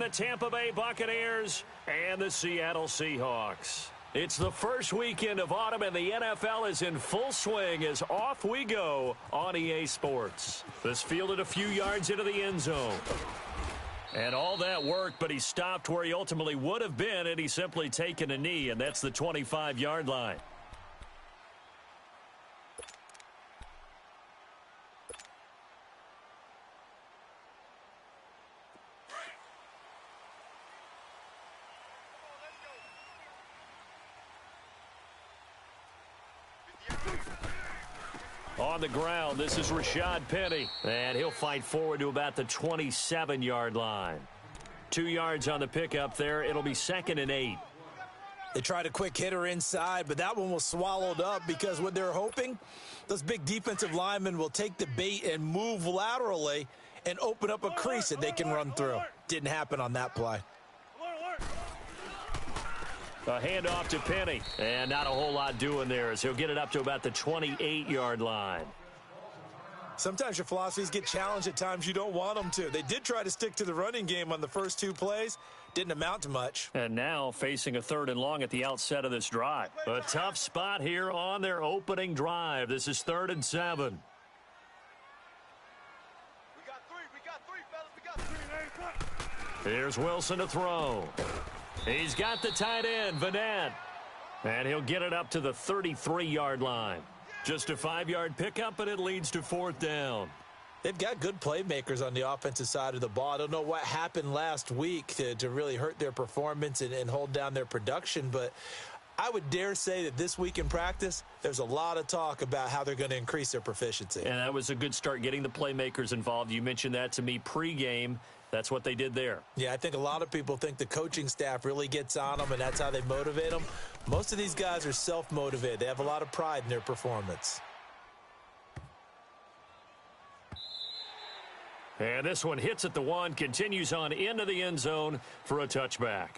Tampa Bay Buccaneers and the Seattle Seahawks. It's the first weekend of autumn, and the NFL is in full swing as off we go on EA Sports. This fielded a few yards into the end zone. And all that worked, but he stopped where he ultimately would have been, and he's simply taken a knee, and that's the 25-yard line. On the ground, this is Rashad Penny, and he'll fight forward to about the 27-yard line. 2 yards on the pickup there. It'll be 2nd and 8. They tried a quick hitter inside, but that one was swallowed up because what they're hoping, those big defensive linemen will take the bait and move laterally and open up a crease that they can run through. Didn't happen on that play. A handoff to Penny, and not a whole lot doing there as he'll get it up to about the 28-yard line. Sometimes your philosophies get challenged at times you don't want them to. They did try to stick to the running game on the first 2 plays. Didn't amount to much. And now facing a 3rd and long at the outset of this drive. A tough spot here on their opening drive. This is 3rd and 7. Here's Wilson to throw. He's got the tight end, Vanette. And he'll get it up to the 33-yard line. Just a 5-yard pickup, and it leads to 4th down. They've got good playmakers on the offensive side of the ball. I don't know what happened last week to really hurt their performance and hold down their production, but I would dare say that this week in practice, there's a lot of talk about how they're going to increase their proficiency. And that was a good start, getting the playmakers involved. You mentioned that to me pregame. That's what they did there. Yeah, I think a lot of people think the coaching staff really gets on them, and that's how they motivate them. Most of these guys are self-motivated. They have a lot of pride in their performance. And this one hits at the 1, continues on into the end zone for a touchback.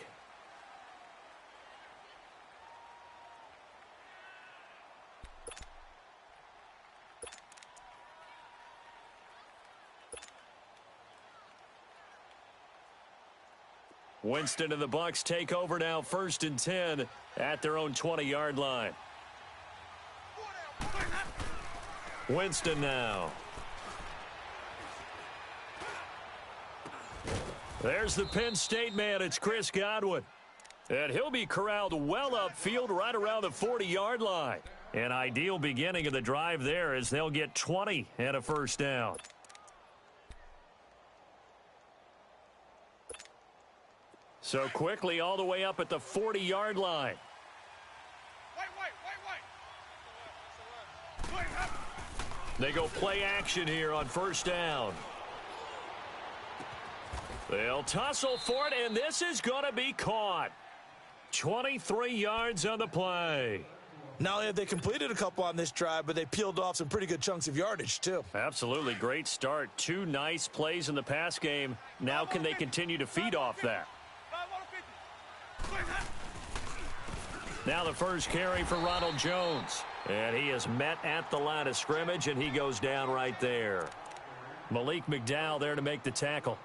Winston and the Bucs take over now, 1st and 10 at their own 20-yard line. Winston now. There's the Penn State man. It's Chris Godwin. And he'll be corralled well upfield right around the 40-yard line. An ideal beginning of the drive there as they'll get 20 and a 1st down. So quickly all the way up at the 40-yard line. They go play action here on 1st down. They'll tussle for it, and this is going to be caught. 23 yards on the play. Not only have they completed a couple on this drive, but they peeled off some pretty good chunks of yardage, too. Absolutely. Great start. 2 nice plays in the pass game. Now can they continue to feed off that? Now the first carry for Ronald Jones. And he is met at the line of scrimmage, and he goes down right there. Malik McDowell there to make the tackle.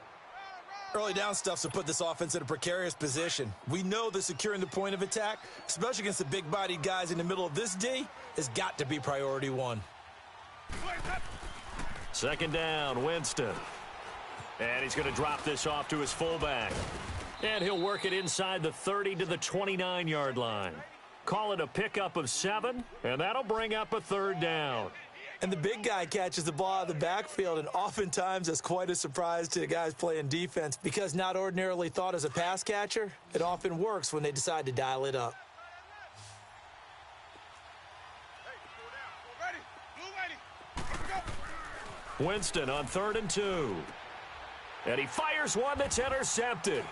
Early down stuff to put this offense in a precarious position. We know that securing the point of attack, especially against the big-bodied guys in the middle of this D, has got to be priority 1. 2nd down, Winston. And he's going to drop this off to his fullback. And he'll work it inside the 30 to the 29-yard line. Call it a pickup of 7, and that'll bring up a 3rd down. And the big guy catches the ball out of the backfield, and oftentimes that's quite a surprise to the guys playing defense because not ordinarily thought as a pass catcher, it often works when they decide to dial it up. Winston on 3rd and 2. And he fires one that's intercepted.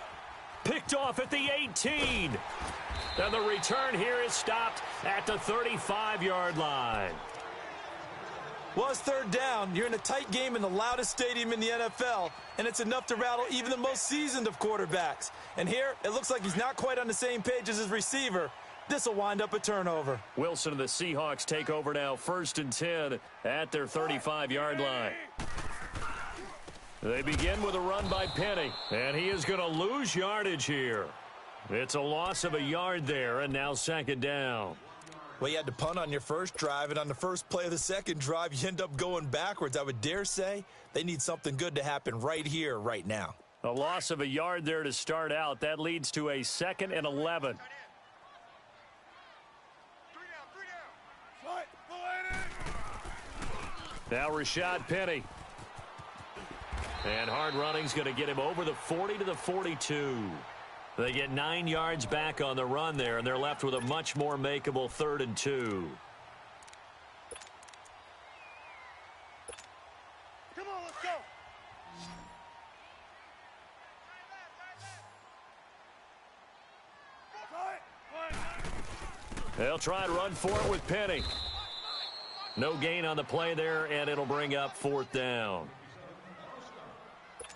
Picked off at the 18. And the return here is stopped at the 35-yard line. Well, it's 3rd down. You're in a tight game in the loudest stadium in the NFL, and it's enough to rattle even the most seasoned of quarterbacks. And here, it looks like he's not quite on the same page as his receiver. This will wind up a turnover. Wilson and the Seahawks take over now, 1st and 10 at their 35-yard line. They begin with a run by Penny, and he is going to lose yardage here. It's a loss of a yard there, and now second down. Well, you had to punt on your first drive, and on the first play of the second drive, you end up going backwards. I would dare say they need something good to happen right here, right now. A loss of a yard there to start out. That leads to a 2nd and 11. Now Rashad Penny. And hard running's going to get him over the 40 to the 42. They get 9 yards back on the run there, and they're left with a much more makeable 3rd and 2. Come on, let's go. They'll try and run for it with Penny. No gain on the play there, and it'll bring up 4th down.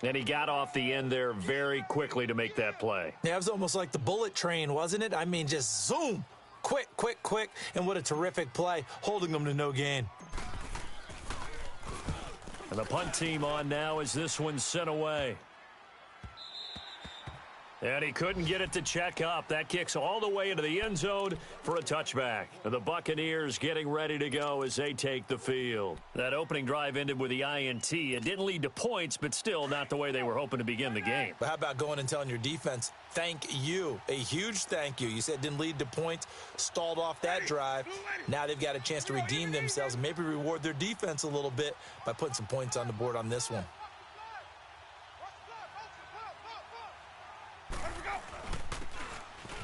And he got off the end there very quickly to make that play. Yeah, it was almost like the bullet train, wasn't it? I mean, just zoom. Quick, quick, quick. And what a terrific play, holding them to no gain. And the punt team on now as this one's sent away. And he couldn't get it to check up. That kicks all the way into the end zone for a touchback. And the Buccaneers getting ready to go as they take the field. That opening drive ended with the INT. It didn't lead to points, but still not the way they were hoping to begin the game. But how about going and telling your defense, thank you, a huge thank you. You said it didn't lead to points, stalled off that drive. Now they've got a chance to redeem themselves and maybe reward their defense a little bit by putting some points on the board on this one.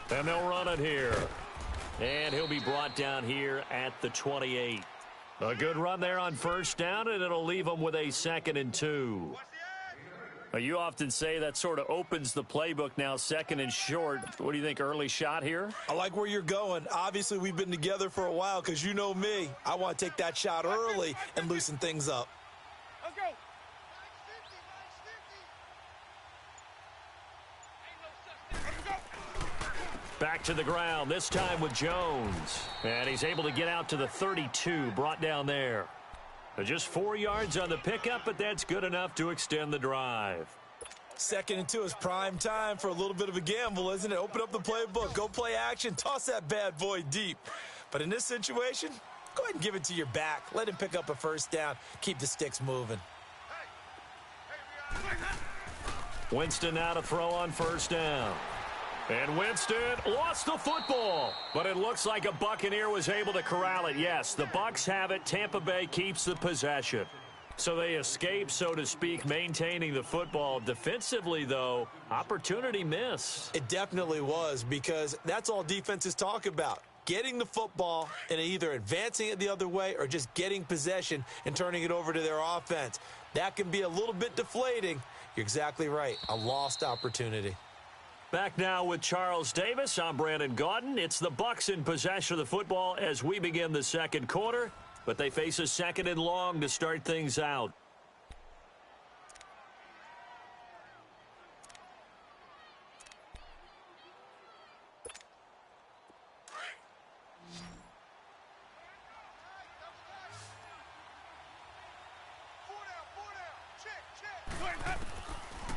And they'll run it here. And he'll be brought down here at the 28. A good run there on first down, and it'll leave them with a 2nd and 2. You often say that sort of opens the playbook now, 2nd and short. What do you think, early shot here? I like where you're going. Obviously, we've been together for a while because you know me. I want to take that shot early and loosen things up. Let's go. Back to the ground, this time with Jones. And he's able to get out to the 32, brought down there. Just 4 yards on the pickup, but that's good enough to extend the drive. 2nd and 2 is prime time for a little bit of a gamble, isn't it? Open up the playbook, go play action, toss that bad boy deep. But in this situation, go ahead and give it to your back. Let him pick up a first down, keep the sticks moving. Winston now to throw on first down. And Winston lost the football, but it looks like a Buccaneer was able to corral it. Yes, the Bucs have it. Tampa Bay keeps the possession. So they escape, so to speak, maintaining the football. Defensively, though, opportunity miss. It definitely was, because that's all defenses talk about. Getting the football and either advancing it the other way or just getting possession and turning it over to their offense. That can be a little bit deflating. You're exactly right. A lost opportunity. Back now with Charles Davis. I'm Brandon Gaudin. It's the Bucs in possession of the football as we begin the second quarter, but they face a 2nd and long to start things out.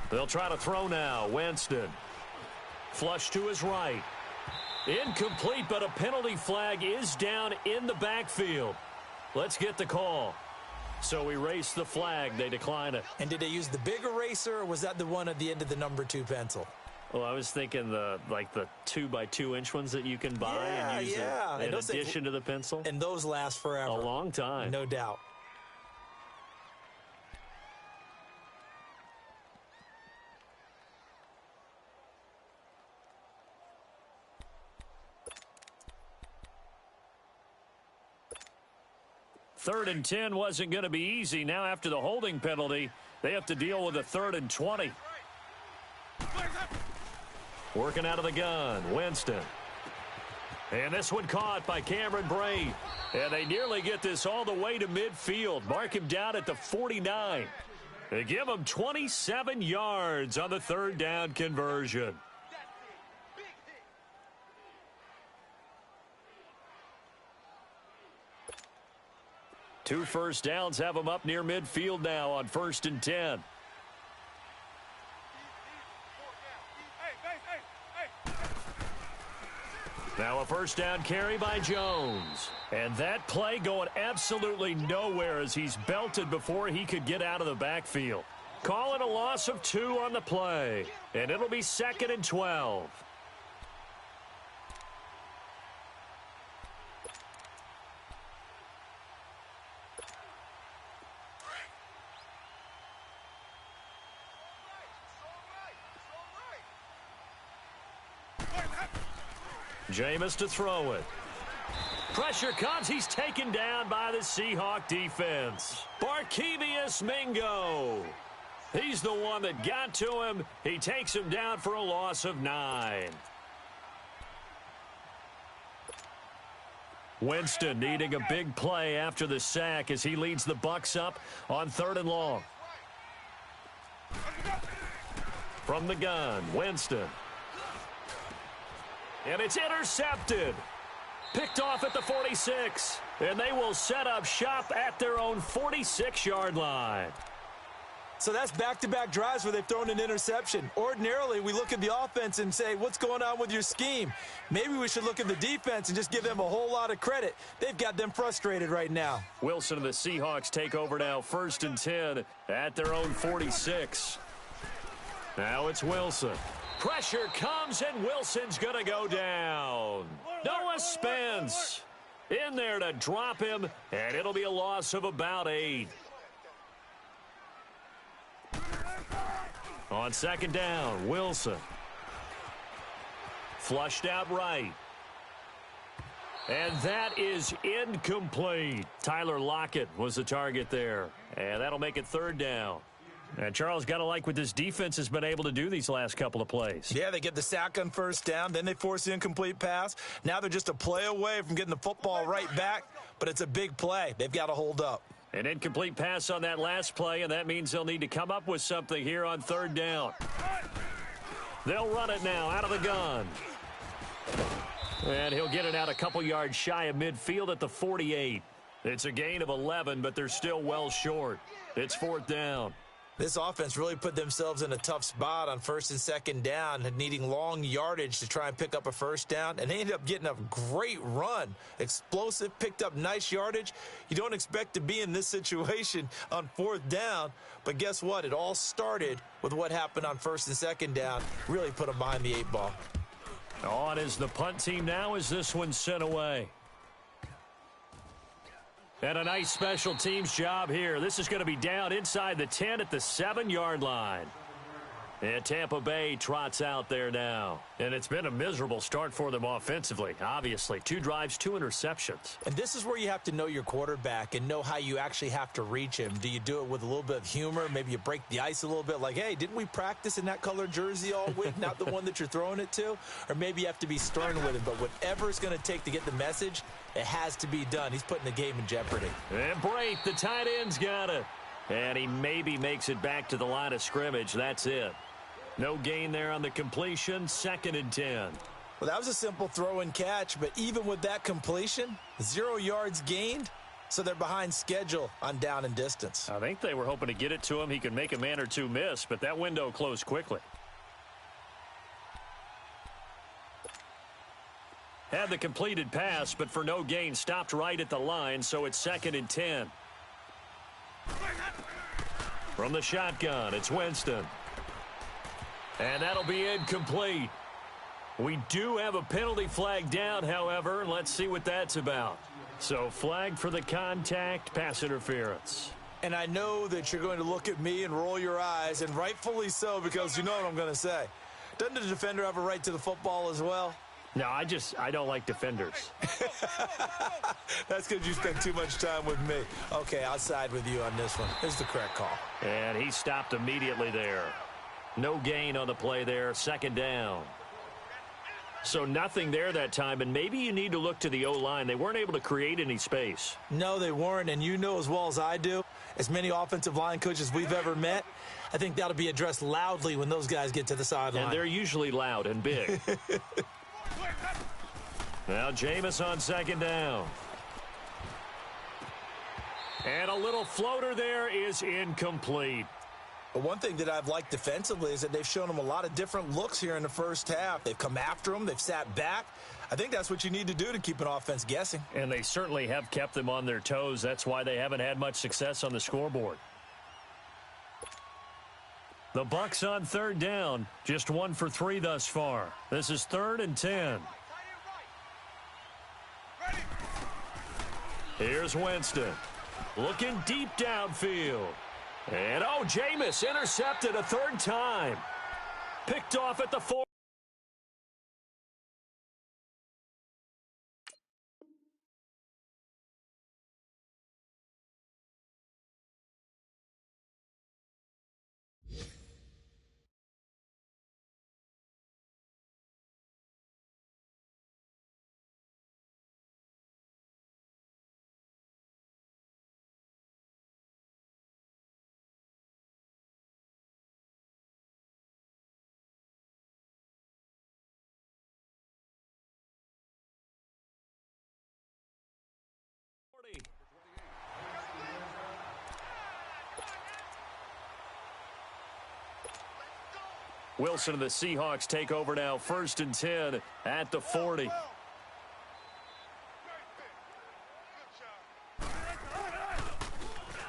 They'll try to throw now. Winston. Flush to his right. Incomplete, but a penalty flag is down in the backfield. Let's get the call. So erase the flag. They decline it. And did they use the big eraser, or was that the one at the end of the number 2 pencil? Well, I was thinking the 2x2-inch ones that you can buy and use in addition to the pencil. And those last forever. A long time. No doubt. Third and 10 wasn't going to be easy. Now after the holding penalty, they have to deal with a 3rd and 20. Working out of the gun, Winston. And this one caught by Cameron Brate. And they nearly get this all the way to midfield. Mark him down at the 49. They give him 27 yards on the 3rd down conversion. Two first downs have them up near midfield now on 1st and 10. Now a first down carry by Jones. And that play going absolutely nowhere as he's belted before he could get out of the backfield. Call it a loss of 2 on the play. And it'll be 2nd and 12. Jameis to throw it. Pressure comes. He's taken down by the Seahawk defense. Barkevious Mingo. He's the one that got to him. He takes him down for a loss of 9. Winston needing a big play after the sack as he leads the Bucs up on 3rd and long. From the gun, Winston. And it's intercepted. Picked off at the 46. And they will set up shop at their own 46-yard line. So that's back-to-back drives where they've thrown an interception. Ordinarily, we look at the offense and say, what's going on with your scheme? Maybe we should look at the defense and just give them a whole lot of credit. They've got them frustrated right now. Wilson and the Seahawks take over now, 1st and 10 at their own 46. Now it's Wilson. Pressure comes, and Wilson's going to go down. Noah Spence in there to drop him, and it'll be a loss of about 8. On 2nd down, Wilson. Flushed out right. And that is incomplete. Tyler Lockett was the target there, and that'll make it 3rd down. And Charles, got to like what this defense has been able to do these last couple of plays. Yeah, they get the sack on 1st down, then they force the incomplete pass. Now they're just a play away from getting the football right back, but it's a big play. They've got to hold up. An incomplete pass on that last play, and that means they'll need to come up with something here on 3rd down. They'll run it now out of the gun. And he'll get it out a couple yards shy of midfield at the 48. It's a gain of 11, but they're still well short. It's 4th down. This offense really put themselves in a tough spot on 1st and 2nd down, needing long yardage to try and pick up a 1st down, and they ended up getting a great run. Explosive, picked up nice yardage. You don't expect to be in this situation on 4th down, but guess what? It all started with what happened on 1st and 2nd down. Really put them behind the 8 ball. On is the punt team now as this one's sent away. And a nice special teams job here. This is going to be down inside the 10 at the 7-yard line. And Tampa Bay trots out there now. And it's been a miserable start for them offensively, obviously. 2 drives, 2 interceptions. And this is where you have to know your quarterback and know how you actually have to reach him. Do you do it with a little bit of humor? Maybe you break the ice a little bit like, hey, didn't we practice in that colored jersey all week? Not the one that you're throwing it to? Or maybe you have to be stern with him. But whatever it's going to take to get the message, it has to be done. He's putting the game in jeopardy. And Brate, the tight end's got it. And he maybe makes it back to the line of scrimmage. That's it. No gain there on the completion, 2nd and 10. Well, that was a simple throw and catch, but even with that completion, 0 yards gained, so they're behind schedule on down and distance. I think they were hoping to get it to him. He could make a man or two miss, but that window closed quickly. Had the completed pass, but for no gain, stopped right at the line, so it's 2nd and 10. From the shotgun, it's Winston. And that'll be incomplete. We do have a penalty flag down, however. Let's see what that's about. So flag for the contact, pass interference. And I know that you're going to look at me and roll your eyes, and rightfully so, because you know what I'm going to say. Doesn't the defender have a right to the football as well? No, I don't like defenders. That's because you spend too much time with me. Okay, I'll side with you on this one. This is the correct call. And he stopped immediately there. No gain on the play there, 2nd down. So nothing there that time, and maybe you need to look to the O-line. They weren't able to create any space. No, they weren't, and you know as well as I do, as many offensive line coaches we've ever met, I think that'll be addressed loudly when those guys get to the sideline. And they're usually loud and big. Now Jameis on 2nd down. And a little floater there is incomplete. But one thing that I've liked defensively is that they've shown them a lot of different looks here in the first half. They've come after them. They've sat back. I think that's what you need to do to keep an offense guessing. And they certainly have kept them on their toes. That's why they haven't had much success on the scoreboard. The Bucs on third down, just 1 for 3 thus far. This is 3rd and 10. Here's Winston, looking deep downfield. And, Jameis intercepted a 3rd time. Picked off at the 4. Wilson and the Seahawks take over now, 1st and 10 at the 40.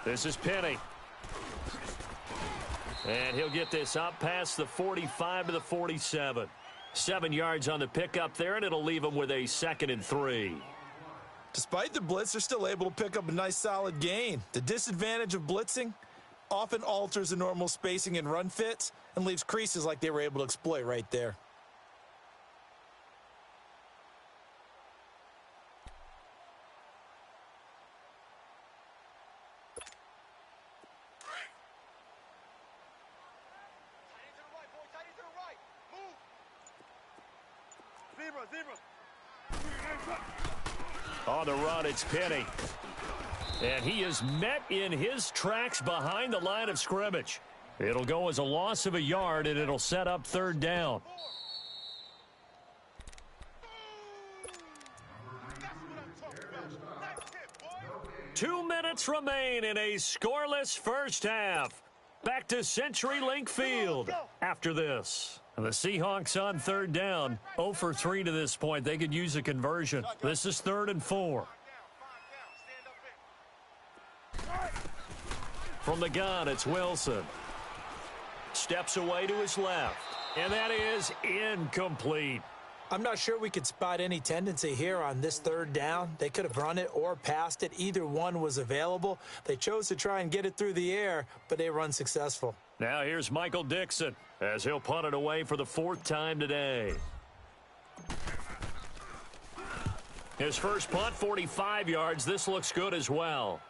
This is Penny. And he'll get this up past the 45 to the 47. 7 yards on the pickup there, and it'll leave him with a 2nd and 3. Despite the blitz, they're still able to pick up a nice solid gain. The disadvantage of blitzing often alters the normal spacing and run fits and leaves creases like they were able to exploit right there. On the run, it's Penny. And he is met in his tracks behind the line of scrimmage. It'll go as a loss of a yard, and it'll set up 3rd down. Two minutes remain in a scoreless first half. Back to CenturyLink Field after this. And the Seahawks on 3rd down, 0 for 3 to this point. They could use a conversion. This is 3rd and 4. From the gun, it's Wilson. Steps away to his left. And that is incomplete. I'm not sure we could spot any tendency here on this 3rd down. They could have run it or passed it. Either one was available. They chose to try and get it through the air, but they were unsuccessful. Now here's Michael Dixon as he'll punt it away for the 4th time today. His first punt, 45 yards. This looks good as well.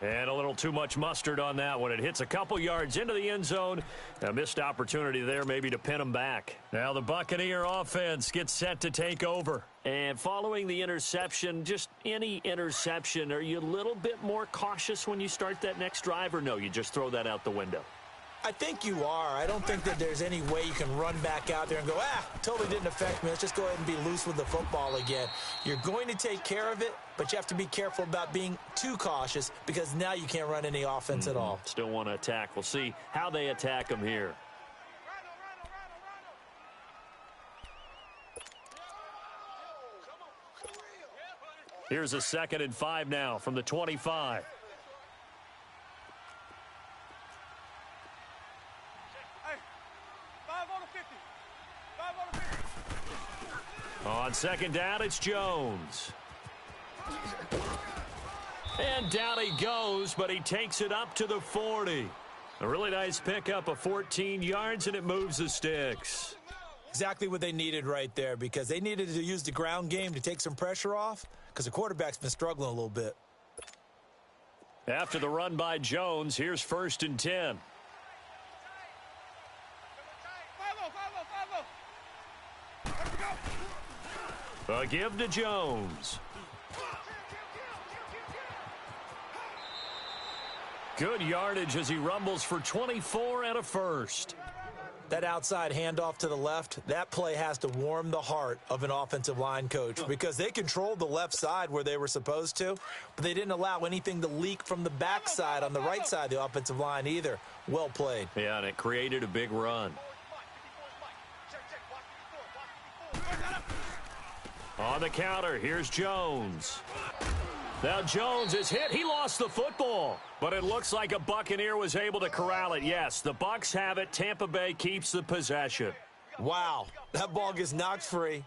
And a little too much mustard on that one. It hits a couple yards into the end zone. A missed opportunity there maybe to pin him back. Now the Buccaneer offense gets set to take over. And following the interception, just any interception, are you a little bit more cautious when you start that next drive, or no, you just throw that out the window? I think you are. I don't think that there's any way you can run back out there and go, totally didn't affect me. Let's just go ahead and be loose with the football again. You're going to take care of it, but you have to be careful about being too cautious because now you can't run any offense at all. Still want to attack. We'll see how they attack them here. Here's a 2nd and 5 now from the 25. On 2nd down, it's Jones. And down he goes, but he takes it up to the 40. A really nice pickup of 14 yards, and it moves the sticks. Exactly what they needed right there, because they needed to use the ground game to take some pressure off, because the quarterback's been struggling a little bit. After the run by Jones, here's 1st and 10. A give to Jones. Good yardage as he rumbles for 24 and a first. That outside handoff to the left, that play has to warm the heart of an offensive line coach because they controlled the left side where they were supposed to, but they didn't allow anything to leak from the backside on the right side of the offensive line either. Well played. Yeah, and it created a big run. On the counter, here's Jones. Now Jones is hit. He lost the football. But it looks like a Buccaneer was able to corral it. Yes, the Bucs have it. Tampa Bay keeps the possession. Wow, that ball gets knocked free,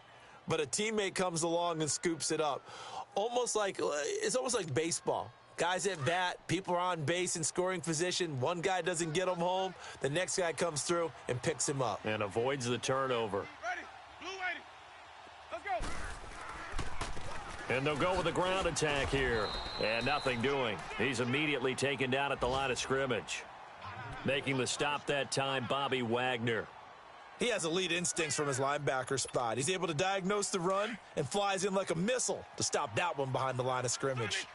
but a teammate comes along and scoops it up. It's almost like baseball. Guys at bat, people are on base in scoring position. One guy doesn't get him home. The next guy comes through and picks him up. And avoids the turnover. Ready. Blue waiting. Let's go. And they'll go with a ground attack here. And nothing doing. He's immediately taken down at the line of scrimmage. Making the stop that time, Bobby Wagner. He has elite instincts from his linebacker spot. He's able to diagnose the run and flies in like a missile to stop that one behind the line of scrimmage.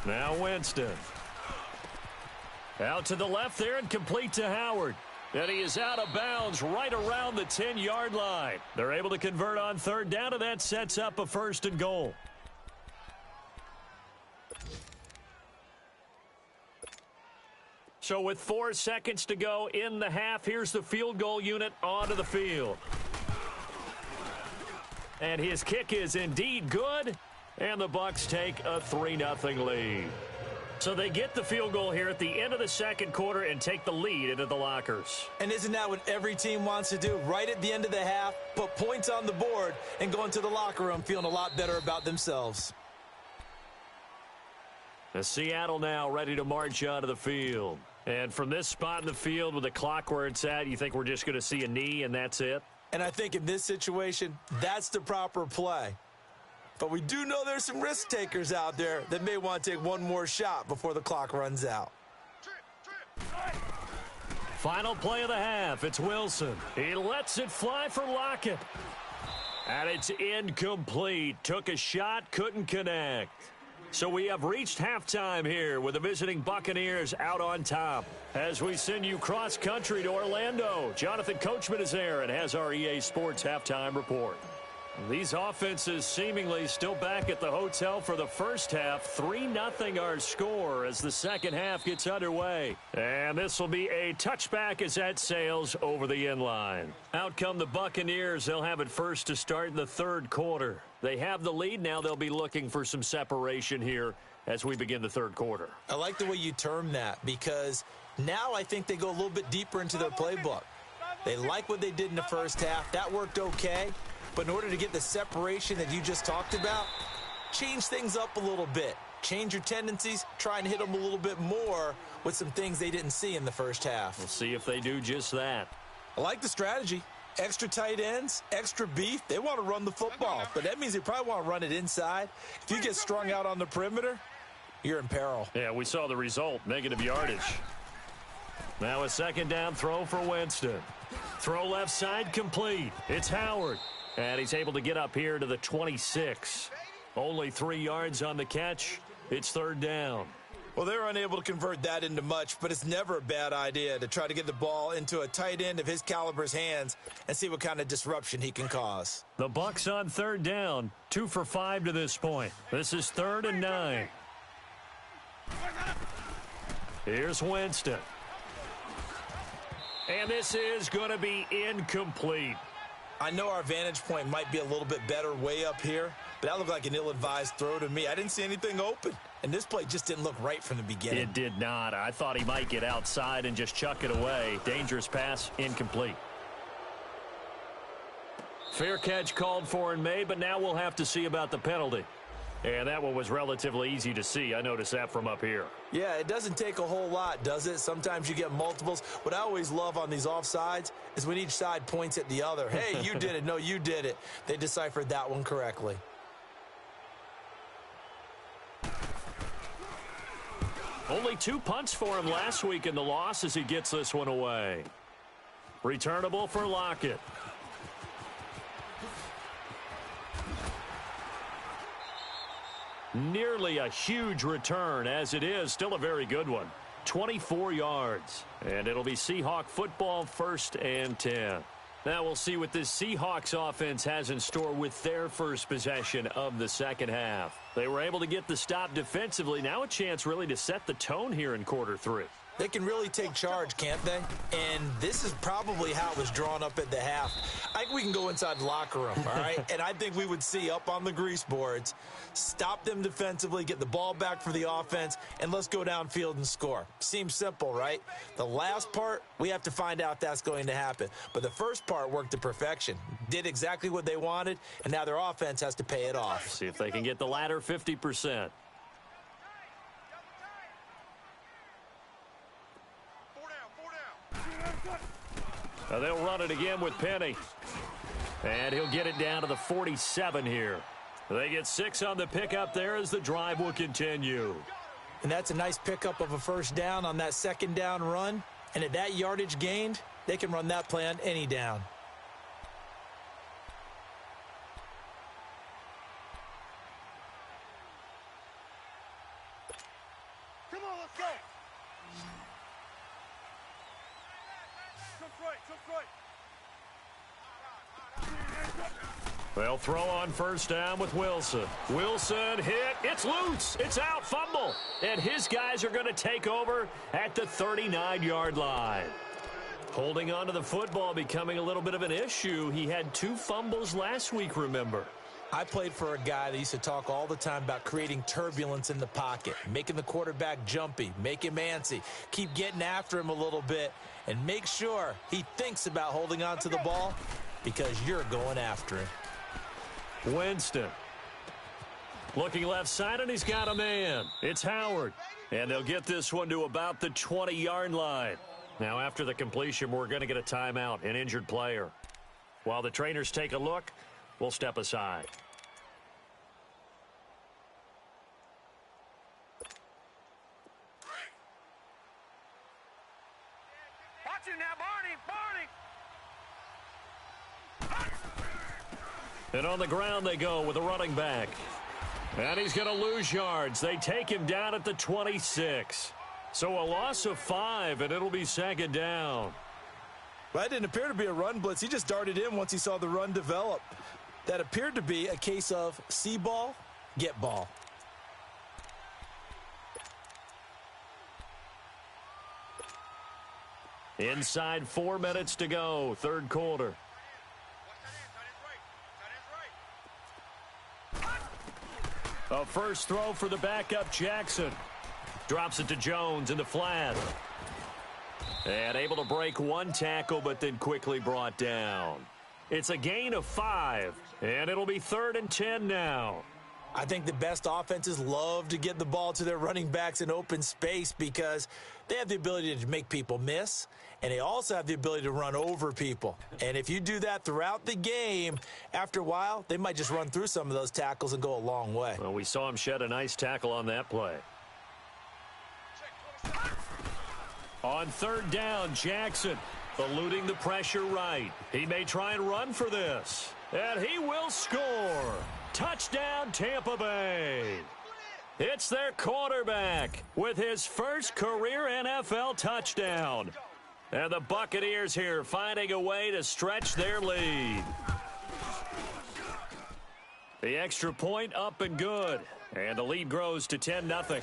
Now Winston. Out to the left there and complete to Howard. And he is out of bounds right around the 10-yard line. They're able to convert on third down, and that sets up a 1st and goal. So with 4 seconds to go in the half, here's the field goal unit onto the field. And his kick is indeed good, and the Bucs take a 3-0 lead. So they get the field goal here at the end of the second quarter and take the lead into the lockers. And isn't that what every team wants to do? Right at the end of the half, put points on the board and go into the locker room feeling a lot better about themselves. The Seattle now ready to march onto the field. And from this spot in the field with the clock where it's at, you think we're just going to see a knee and that's it? And I think in this situation, that's the proper play. But we do know there's some risk takers out there that may want to take one more shot before the clock runs out. Final play of the half. It's Wilson. He lets it fly for Lockett. And it's incomplete. Took a shot, couldn't connect. So we have reached halftime here with the visiting Buccaneers out on top. As we send you cross-country to Orlando, Jonathan Coachman is there and has our EA Sports halftime report. These offenses seemingly still back at the hotel for the first half. 3-0 our score as the second half gets underway. And this will be a touchback as that sails over the end line. Out come the Buccaneers. They'll have it first to start in the third quarter. They have the lead. Now they'll be looking for some separation here as we begin the third quarter. I like the way you term that because now I think they go a little bit deeper into their playbook. They like what they did in the first half. That worked okay. But in order to get the separation that you just talked about, change things up a little bit. Change your tendencies, try and hit them a little bit more with some things they didn't see in the first half. We'll see if they do just that. I like the strategy. Extra tight ends, extra beef. They want to run the football, but that means they probably want to run it inside. If you get strung out on the perimeter, you're in peril. Yeah, we saw the result, negative yardage. Now a second down throw for Winston. Throw left side complete. It's Howard. And he's able to get up here to the 26. Only 3 yards on the catch. It's third down. Well, they were unable to convert that into much, but it's never a bad idea to try to get the ball into a tight end of his caliber's hands and see what kind of disruption he can cause. The Bucs on third down, 2 for 5 to this point. This is 3rd and 9. Here's Winston. And this is going to be incomplete. I know our vantage point might be a little bit better way up here, but that looked like an ill-advised throw to me. I didn't see anything open, and this play just didn't look right from the beginning. It did not. I thought he might get outside and just chuck it away. Dangerous pass, incomplete. Fair catch called for and made, but now we'll have to see about the penalty. And that one was relatively easy to see. I noticed that from up here. Yeah, it doesn't take a whole lot, does it? Sometimes you get multiples. What I always love on these offsides is when each side points at the other. Hey, you did it. No, you did it. They deciphered that one correctly. Only 2 punts for him last week in the loss as he gets this one away. Returnable for Lockett. Nearly a huge return as it is. Still a very good one. 24 yards. And it'll be Seahawk football, 1st and 10. Now we'll see what this Seahawks offense has in store with their first possession of the second half. They were able to get the stop defensively. Now a chance really to set the tone here in quarter 3. They can really take charge, can't they? And this is probably how it was drawn up at the half. I think we can go inside the locker room, all right? And I think we would see up on the grease boards, stop them defensively, get the ball back for the offense, and let's go downfield and score. Seems simple, right? The last part, we have to find out if that's going to happen. But the first part worked to perfection. Did exactly what they wanted, and now their offense has to pay it off. See if they can get the latter 50%. Now they'll run it again with Penny. And he'll get it down to the 47 here. They get 6 on the pickup there as the drive will continue. And that's a nice pickup of a first down on that second down run. And at that yardage gained, they can run that play on any down. Come on, let's go. Jump right, jump right. They'll throw on first down with Wilson. Wilson hit. It's loose. It's out. Fumble. And his guys are going to take over at the 39-yard line. Holding on to the football becoming a little bit of an issue. He had 2 fumbles last week, remember. I played for a guy that used to talk all the time about creating turbulence in the pocket, making the quarterback jumpy, make him antsy, keep getting after him a little bit, and make sure he thinks about holding on to the ball because you're going after him. Winston. Looking left side, and he's got a man. It's Howard. And they'll get this one to about the 20-yard line. Now, after the completion, we're going to get a timeout, an injured player. While the trainers take a look, we'll step aside. Watch it now, Barney, Barney. And on the ground they go with a running back. And he's going to lose yards. They take him down at the 26. So a loss of 5, and it'll be second down. Well, that didn't appear to be a run blitz. He just darted in once he saw the run develop. That appeared to be a case of see ball, get ball. Inside 4 minutes to go, third quarter. A first throw for the backup Jackson. Drops it to Jones in the flat. And able to break 1 tackle, but then quickly brought down. It's a gain of 5, and it'll be 3rd and 10 now. I think the best offenses love to get the ball to their running backs in open space because they have the ability to make people miss, and they also have the ability to run over people. And if you do that throughout the game, after a while, they might just run through some of those tackles and go a long way. Well, we saw him shed a nice tackle on that play. On 3rd down, Jackson eluding the pressure right. He may try and run for this. And he will score. Touchdown, Tampa Bay. It's their quarterback with his first career NFL touchdown. And the Buccaneers here finding a way to stretch their lead. The extra point up and good. And the lead grows to 10-0.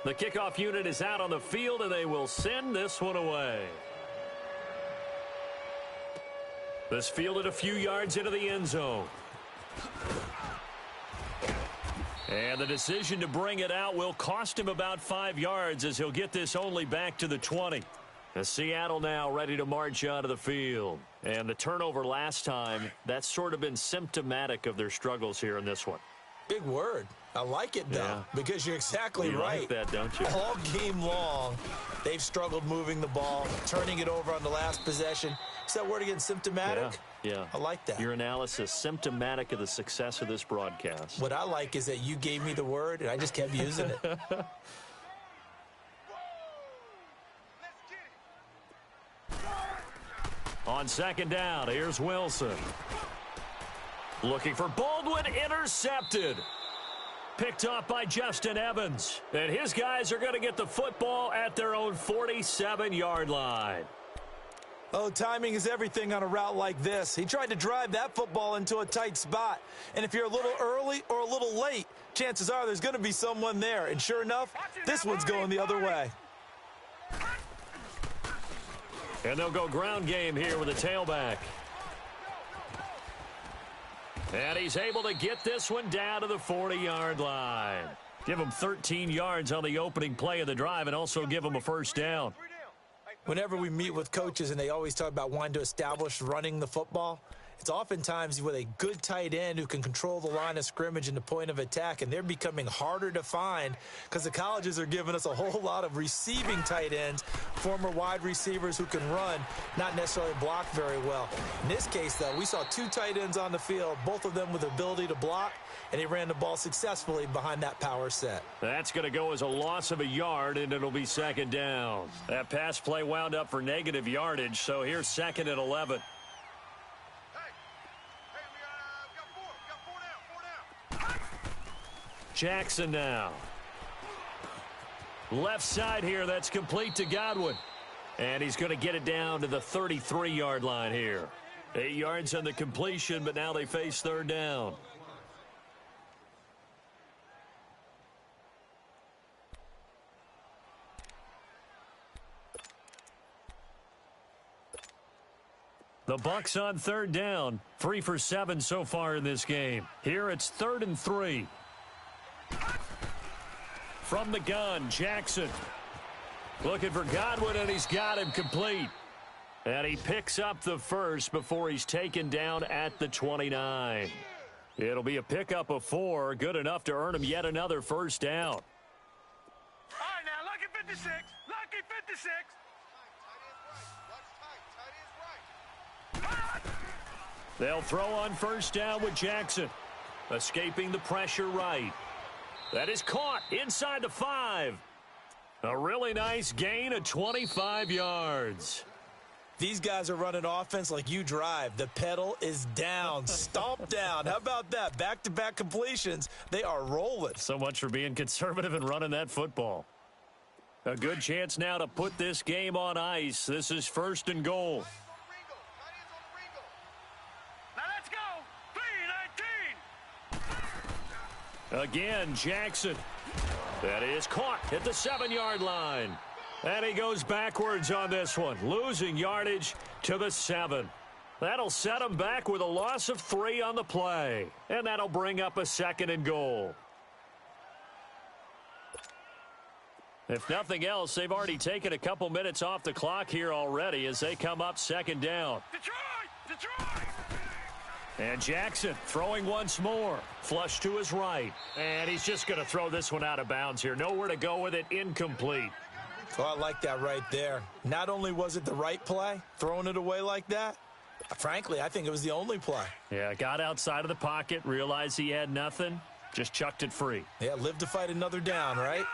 The kickoff unit is out on the field, and they will send this one away. This fielded a few yards into the end zone. And the decision to bring it out will cost him about 5 yards as he'll get this only back to the 20. As Seattle now ready to march out of the field. And the turnover last time, that's sort of been symptomatic of their struggles here in this one. Big word. I like it, though, because you're exactly right. You like that, don't you? All game long, they've struggled moving the ball, turning it over on the last possession. Is that word again, symptomatic? Yeah. I like that. Your analysis, symptomatic of the success of this broadcast. What I like is that you gave me the word, and I just kept using it. On 2nd down, here's Wilson. Looking for Baldwin, intercepted. picked off by Justin Evans. And his guys are going to get the football at their own 47-yard line. Oh, timing is everything on a route like this. He tried to drive that football into a tight spot. And if you're a little early or a little late, chances are there's going to be someone there. And sure enough, this one's going the other way. And they'll go ground game here with a tailback. And he's able to get this one down to the 40-yard line. Give him 13 yards on the opening play of the drive and also give him a first down. Whenever we meet with coaches and they always talk about wanting to establish running the football, it's oftentimes with a good tight end who can control the line of scrimmage and the point of attack, and they're becoming harder to find because the colleges are giving us a whole lot of receiving tight ends, former wide receivers who can run, not necessarily block very well. In this case, though, we saw two tight ends on the field, both of them with the ability to block, and he ran the ball successfully behind that power set. That's going to go as a loss of a yard, and it'll be second down. That pass play wound up for negative yardage, so here's second and 11. Jackson now. Left side here, that's complete to Godwin. And he's going to get it down to the 33-yard line here. 8 yards on the completion, but now they face third down. The Bucs on third down. 3 for 7 so far in this game. Here it's 3rd and 3. From the gun, Jackson. Looking for Godwin, and he's got him complete. And he picks up the first before he's taken down at the 29. It'll be a pickup of 4, good enough to earn him yet another first down. All right, now, lucky 56. Lucky 56. They'll throw on first down with Jackson. Escaping the pressure right. That is caught inside the 5. A really nice gain of 25 yards. These guys are running offense like you drive. The pedal is down, stomp down. How about that? Back-to-back completions. They are rolling. So much for being conservative and running that football. A good chance now to put this game on ice. This is 1st and goal. Now let's go. 3-19. Again, Jackson. That is caught at the 7-yard line. And he goes backwards on this one, losing yardage to the 7. That'll set him back with a loss of 3 on the play. And that'll bring up a 2nd and goal. If nothing else, they've already taken a couple minutes off the clock here already as they come up 2nd down. Detroit! And Jackson throwing once more. Flush to his right. And he's just going to throw this one out of bounds here. Nowhere to go with it. Incomplete. Oh, I like that right there. Not only was it the right play, throwing it away like that, frankly, I think it was the only play. Yeah, got outside of the pocket, realized he had nothing, just chucked it free. Yeah, live to fight another down, right?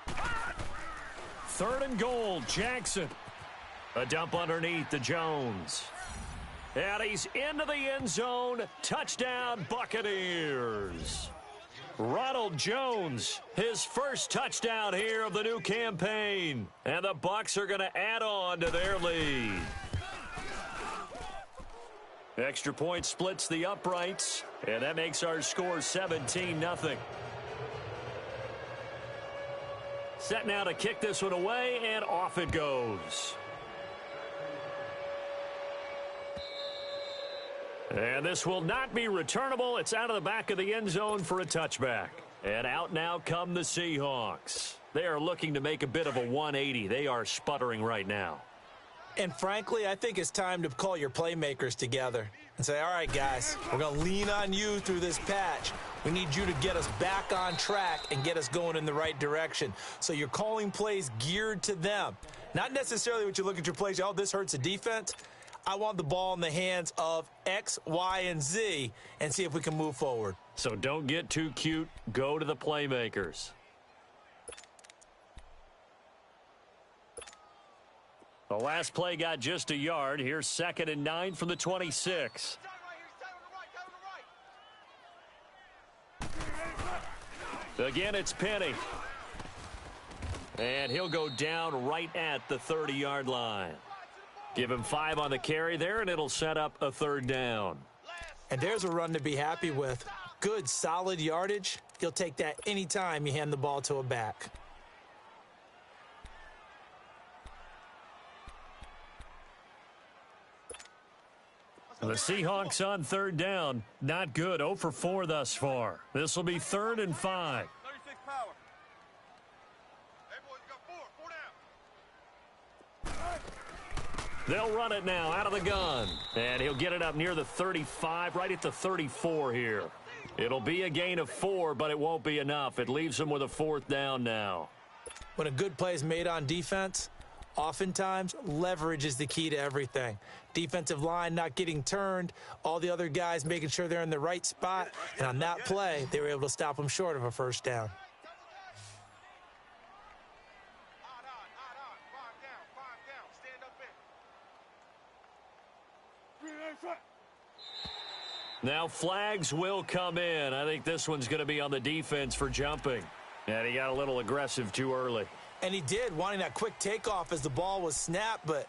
Gun! 3rd and goal, Jackson. A dump underneath to Jones. And he's into the end zone. Touchdown, Buccaneers. Ronald Jones, his first touchdown here of the new campaign. And the Bucs are going to add on to their lead. Extra point splits the uprights, and that makes our score 17-0. Set now to kick this one away, and off it goes. And this will not be returnable. It's out of the back of the end zone for a touchback. And out now come the Seahawks. They are looking to make a bit of a 180. They are sputtering right now. And frankly, I think it's time to call your playmakers together and say, all right, guys, we're going to lean on you through this patch. We need you to get us back on track and get us going in the right direction. So you're calling plays geared to them. Not necessarily what you look at your plays, oh, this hurts the defense. I want the ball in the hands of X, Y, and Z and see if we can move forward. So don't get too cute. Go to the playmakers. The last play got just a yard. Here's 2nd and 9 from the 26. Again, it's Penny. And he'll go down right at the 30-yard line. Give him 5 on the carry there, and it'll set up a 3rd down. And there's a run to be happy with. Good, solid yardage. You'll take that anytime you hand the ball to a back. The Seahawks on 3rd down. Not good. 0 for 4 thus far. This will be 3rd and 5. 36 power. Hey, boys, you got 4 down. They'll run it now out of the gun. And he'll get it up near the 35, right at the 34 here. It'll be a gain of 4, but it won't be enough. It leaves them with a 4th down now. When a good play is made on defense, oftentimes leverage is the key to everything. Defensive line not getting turned, all the other guys making sure they're in the right spot, and on that play, they were able to stop them short of a 1st down. Stand up in. Now flags will come in. I think this one's going to be on the defense for jumping. And he got a little aggressive too early. And he did, wanting that quick takeoff as the ball was snapped, but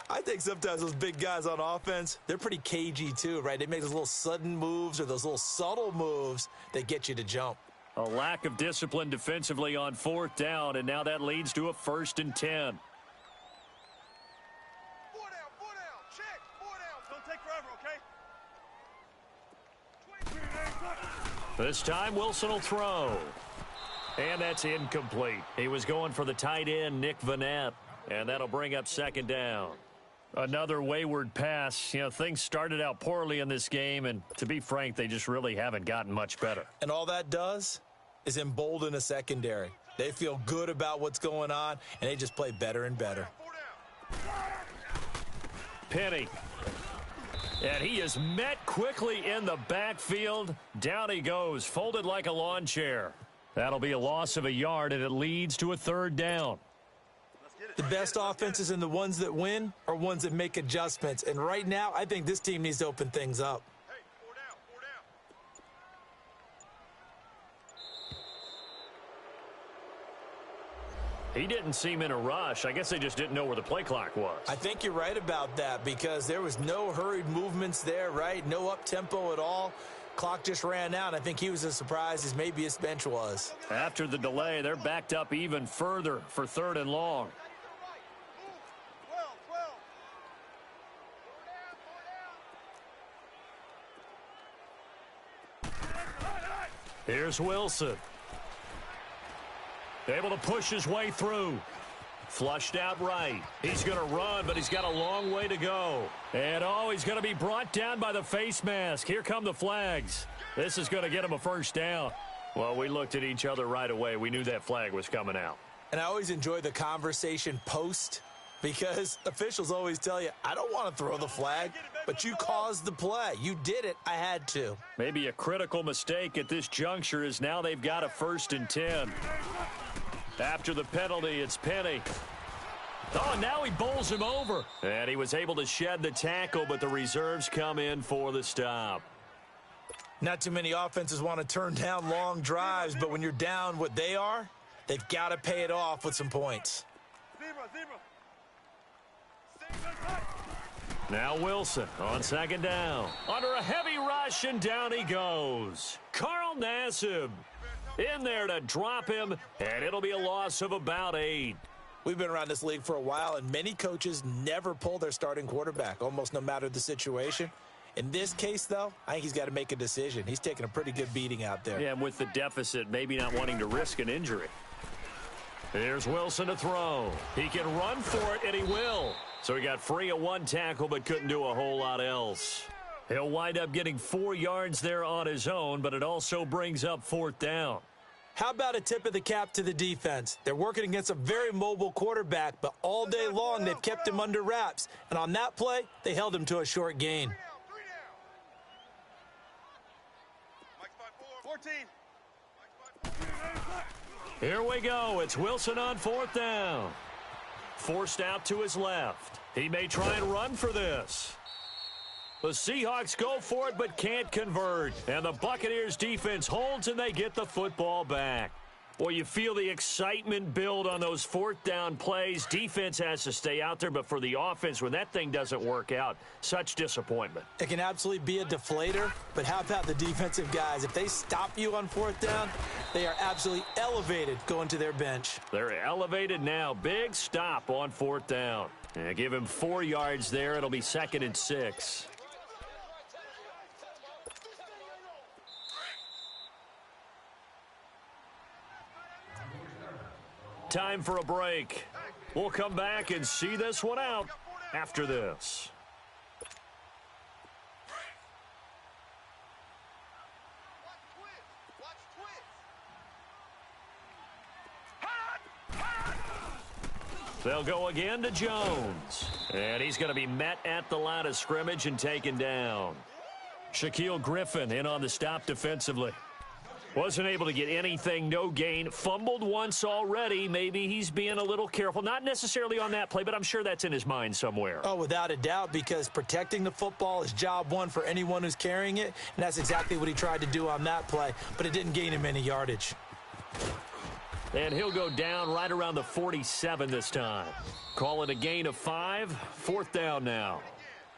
I think sometimes those big guys on offense, they're pretty cagey too, right? They make those little sudden moves or those little subtle moves that get you to jump. A lack of discipline defensively on 4th down, and now that leads to a 1st and 10. 4 down, 4 down. Check, 4 down. Don't take forever, okay? This time Wilson will throw. And that's incomplete. He was going for the tight end, Nick Vannett, and that'll bring up 2nd down. Another wayward pass. You know, things started out poorly in this game, and to be frank, they just really haven't gotten much better. And all that does is embolden a secondary. They feel good about what's going on, and they just play better and better. 4 down. Penny. And he is met quickly in the backfield. Down he goes, folded like a lawn chair. That'll be a loss of a yard, and it leads to a 3rd down. The best offenses and the ones that win are ones that make adjustments. And right now, I think this team needs to open things up. Hey, 4 down, 4 down. He didn't seem in a rush. I guess they just didn't know where the play clock was. I think you're right about that because there was no hurried movements there, right? No up-tempo at all. Clock just ran out. I think he was as surprised as maybe his bench was. After the delay, they're backed up even further for 3rd and long. 12, 12. Here's Wilson. Able to push his way through. Flushed out right. He's going to run, but he's got a long way to go. And, he's going to be brought down by the face mask. Here come the flags. This is going to get him a 1st down. Well, we looked at each other right away. We knew that flag was coming out. And I always enjoy the conversation post because officials always tell you, I don't want to throw the flag, but you caused the play. You did it. I had to. Maybe a critical mistake at this juncture is now they've got a 1st and 10. After the penalty, it's Penny. Oh, and now he bowls him over. And he was able to shed the tackle, but the reserves come in for the stop. Not too many offenses want to turn down long drives, but when you're down what they are, they've got to pay it off with some points. Zebra. Now Wilson on 2nd down. Under a heavy rush, and down he goes. Carl Nassib in there to drop him, and it'll be a loss of about 8. We've been around this league for a while, and many coaches never pull their starting quarterback, almost no matter the situation. In this case, though, I think he's got to make a decision. He's taking a pretty good beating out there. Yeah, and with the deficit, maybe not wanting to risk an injury. Here's Wilson to throw. He can run for it, and he will. So he got free of 1 tackle, but couldn't do a whole lot else. He'll wind up getting 4 yards there on his own, but it also brings up 4th down. How about a tip of the cap to the defense? They're working against a very mobile quarterback, but all day long they've kept him under wraps. And on that play, they held him to a short gain. 14. Here we go. It's Wilson on 4th down. Forced out to his left. He may try and run for this. The Seahawks go for it but can't convert. And the Buccaneers defense holds and they get the football back. Well, you feel the excitement build on those fourth down plays. Defense has to stay out there, but for the offense, when that thing doesn't work out, such disappointment. It can absolutely be a deflator, but how about the defensive guys? If they stop you on fourth down, they are absolutely elevated going to their bench. They're elevated now. Big stop on fourth down. And give him 4 yards there. It'll be 2nd and 6. Time for a break. We'll come back and see this one out after this. They'll go again to Jones. And he's going to be met at the line of scrimmage and taken down. Shaquill Griffin in on the stop defensively. Wasn't able to get anything, no gain. Fumbled once already. Maybe he's being a little careful. Not necessarily on that play, but I'm sure that's in his mind somewhere. Oh, without a doubt, because protecting the football is job one for anyone who's carrying it, and that's exactly what he tried to do on that play, but it didn't gain him any yardage. And he'll go down right around the 47 this time. Call it a gain of 5. 4th down now.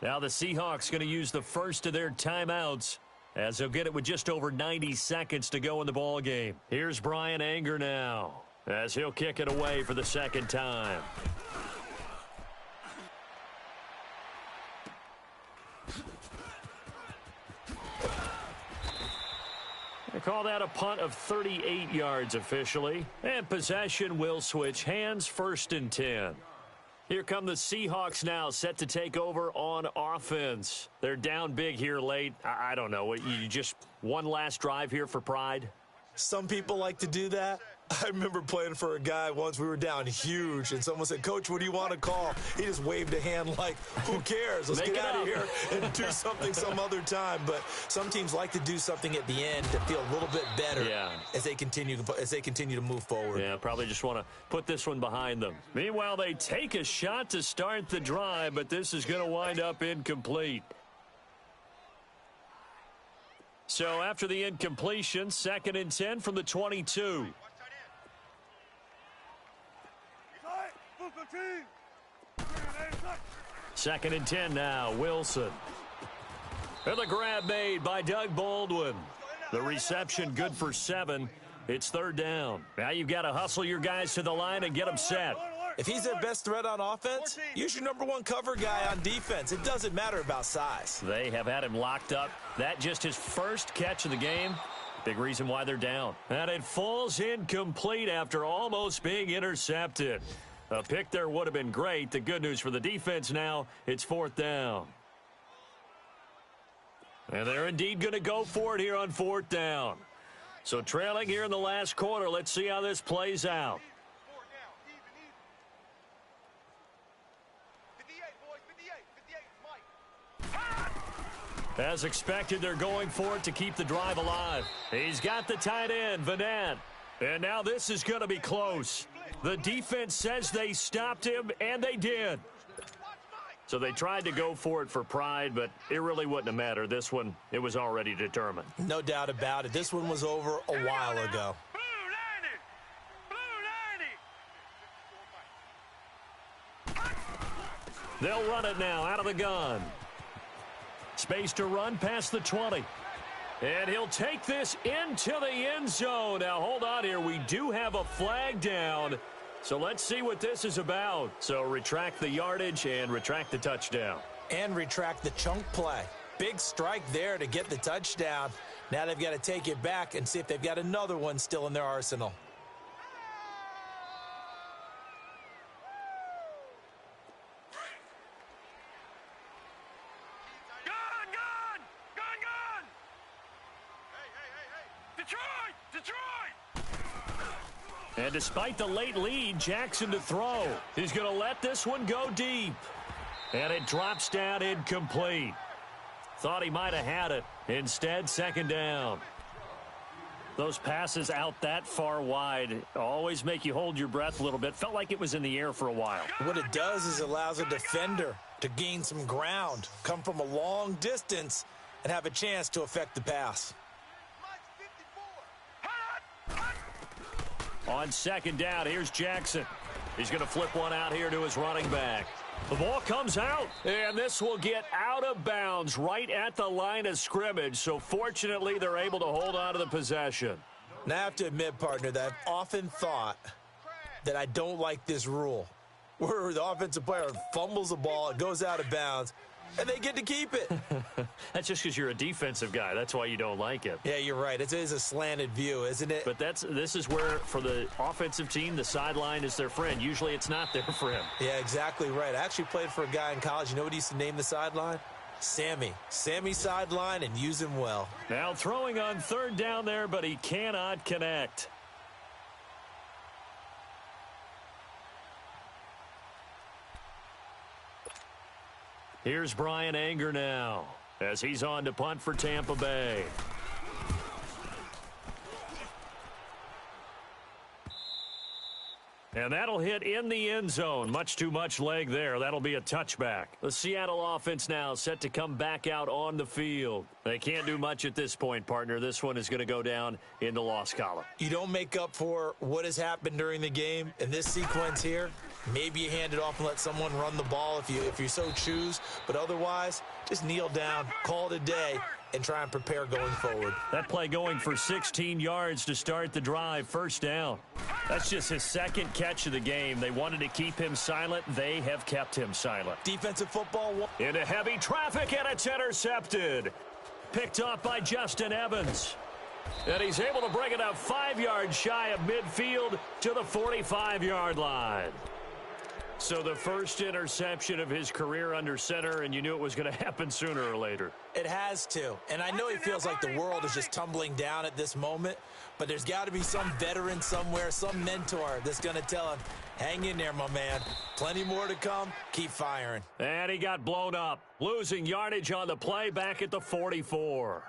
Now the Seahawks going to use the first of their timeouts, as they'll get it with just over 90 seconds to go in the ball game. Here's Bryan Anger now, as he'll kick it away for the 2nd time. They call that a punt of 38 yards officially. And possession will switch hands, 1st and 10. Here come the Seahawks now, set to take over on offense. They're down big here late. I don't know. You just one last drive here for pride? Some people like to do that. I remember playing for a guy once. We were down huge, and someone said, "Coach, what do you want to call?" He just waved a hand like, who cares? Let's get out of here and do something some other time. But some teams like to do something at the end to feel a little bit better as they continue to move forward. Yeah, probably just want to put this one behind them. Meanwhile, they take a shot to start the drive, but this is going to wind up incomplete. So after the incompletion, 2nd and 10 from the 22. 2nd and 10 now. Wilson. And the grab made by Doug Baldwin. The reception good for 7. It's 3rd down. Now you've got to hustle your guys to the line and get them set. If he's their best threat on offense, use your #1 cover guy on defense. It doesn't matter about size. They have had him locked up. That just his first catch of the game. Big reason why they're down. And it falls incomplete after almost being intercepted. A pick there would have been great. The good news for the defense now, it's 4th down. And they're indeed going to go for it here on 4th down. So trailing here in the last quarter, let's see how this plays out. As expected, they're going for it to keep the drive alive. He's got the tight end, Vanette. And now this is going to be close. The defense says they stopped him, and they did. So they tried to go for it for pride, but it really wouldn't have mattered. This one, it was already determined. No doubt about it. This one was over a while ago. They'll run it now out of the gun. Space to run past the 20. And he'll take this into the end zone. Now, hold on here. We do have a flag down. So let's see what this is about. So retract the yardage and retract the touchdown. And retract the chunk play. Big strike there to get the touchdown. Now they've got to take it back and see if they've got another one still in their arsenal. And despite the late lead, Jackson to throw. He's going to let this one go deep. And it drops down incomplete. Thought he might have had it. Instead, 2nd down. Those passes out that far wide always make you hold your breath a little bit. Felt like it was in the air for a while. What it does is allows a defender to gain some ground, come from a long distance, and have a chance to affect the pass. On second down, here's Jackson. He's going to flip one out here to his running back. The ball comes out, and this will get out of bounds right at the line of scrimmage. So fortunately, they're able to hold on to the possession. Now, I have to admit, partner, that I've often thought that I don't like this rule, where the offensive player fumbles the ball, it goes out of bounds, and they get to keep it. That's just because you're a defensive guy. That's why you don't like it. Yeah, you're right. It is a slanted view, isn't it? But this is where, for the offensive team, the sideline is their friend. Usually it's not their friend. Yeah, exactly right. I actually played for a guy in college. You know what he used to name the sideline? Sammy. Sammy sideline, and use him well. Now throwing on third down there, but he cannot connect. Here's Brian Anger now as he's on to punt for Tampa Bay. And that'll hit in the end zone. Much too much leg there. That'll be a touchback. The Seattle offense now set to come back out on the field. They can't do much at this point, partner. This one is going to go down in the loss column. You don't make up for what has happened during the game in this sequence here. Maybe you hand it off and let someone run the ball if you so choose. But otherwise, just kneel down, call it a day, and try and prepare going forward. That play going for 16 yards to start the drive. First down. That's just his second catch of the game. They wanted to keep him silent. They have kept him silent. Defensive football. Into heavy traffic, and it's intercepted. Picked up by Justin Evans. And he's able to bring it up 5 yards shy of midfield to the 45-yard line. So the first interception of his career under center, and you knew it was going to happen sooner or later. It has to. And I know he feels like the world is just tumbling down at this moment, but there's got to be some veteran somewhere, some mentor that's going to tell him, hang in there, my man. Plenty more to come. Keep firing. And he got blown up, losing yardage on the play back at the 44.